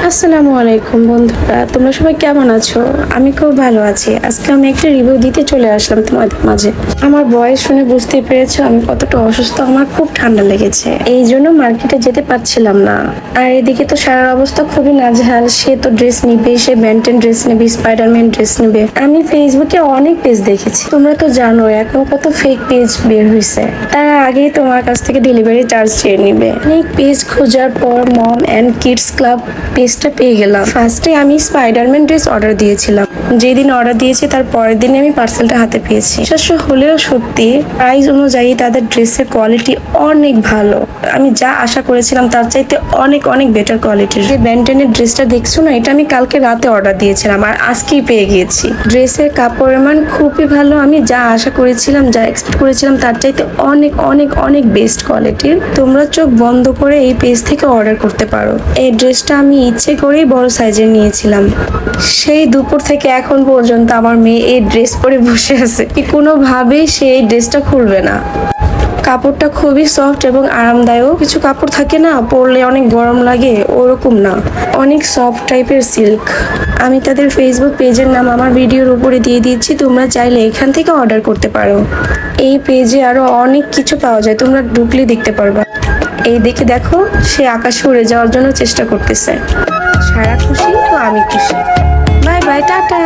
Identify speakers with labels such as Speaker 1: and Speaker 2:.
Speaker 1: আসসালামু আলাইকুম বন্ধুরা, তোমরা সবাই কেমন আছো? আমি খুব ভালো আছি। আজকে আমি একটা রিভিউ দিতে চলে আসলাম তোমাদের মাঝে। আমার ভয়েস শুনে বুঝতে পেরেছো আমি কতটা অসুস্থ। আমার খুব ঠান্ডা লেগেছে, এই জন্য মার্কেটে যেতে পারছিলাম না। আর এদিকে তো সারার অবস্থা খুবই নাজেহাল। সে তো ড্রেস নিবে, সে ব্যান্টেন ড্রেস নেবে, স্পাইডারম্যান ড্রেস নেবে। আমি ফেসবুকে অনেক পেজ দেখেছি, তোমরা তো জানো এখন কত ফেক পেজ বের হয়েছে। তার আগেই তোমার কাছ থেকে ডেলিভারি চার্জ চেয়ে নিবে। অনেক পেজ খোঁজার পর মম অ্যান্ড কিডস ক্লাব পেজটা পেয়ে গেলাম। ফার্স্টে আমি স্পাইডারম্যান ড্রেস অর্ডার দিয়েছিলাম। যেদিন অর্ডার দিয়েছি তার পরের দিনে আমি পার্সেলটা হাতে পেয়েছি। বিশ্বাস হলেও সত্যি প্রাইস অনুযায়ী তাদের ড্রেসের কোয়ালিটি অনেক ভালো। আমি যা আশা করেছিলাম তার চাইতে অনেক অনেক বেটার কোয়ালিটির। যে ব্যান্টেনের ড্রেসটা দেখছো না, এটা আমি কালকে রাতে অর্ডার দিয়েছিলাম আর আজকেই পেয়ে গিয়েছি। ড্রেসের কাপড়ের মান খুবই ভালো। আমি যা আশা করেছিলাম, যা এক্সপেক্ট করেছিলাম তার চাইতে অনেক অনেক অনেক বেস্ট কোয়ালিটির। তোমরা চোখ বন্ধ করে এই পেজ থেকে অর্ডার করতে পারো। এই ড্রেসটা আমি ইচ্ছে করেই বড় সাইজের নিয়েছিলাম। সেই দুপুর থেকে এখন পর্যন্ত আমার মেয়ে এই ড্রেস পরে বসে আছে, কি কোনোভাবেই সে এই ড্রেসটা খুলবে না। কাপড়টা খুবই সফট এবং আরামদায়ক। কিছু কাপড় থাকে না, পরলে অনেক গরম লাগে, ওরকম না, অনেক সফট টাইপের সিল্ক। আমি তাদের ফেসবুক পেজের নাম আমার ভিডিওর উপরে দিয়ে দিচ্ছি, তোমরা চাইলে এখান থেকে অর্ডার করতে পারো। এই পেজে আরো অনেক কিছু পাওয়া যায়, তোমরা ঢুকলে দেখতে পারবা। এই দেখে দেখো, সে আকাশে উড়ে যাওয়ার জন্য চেষ্টা করতেছে। সারা খুশি তো আমি খুশি। Bye bye, tata.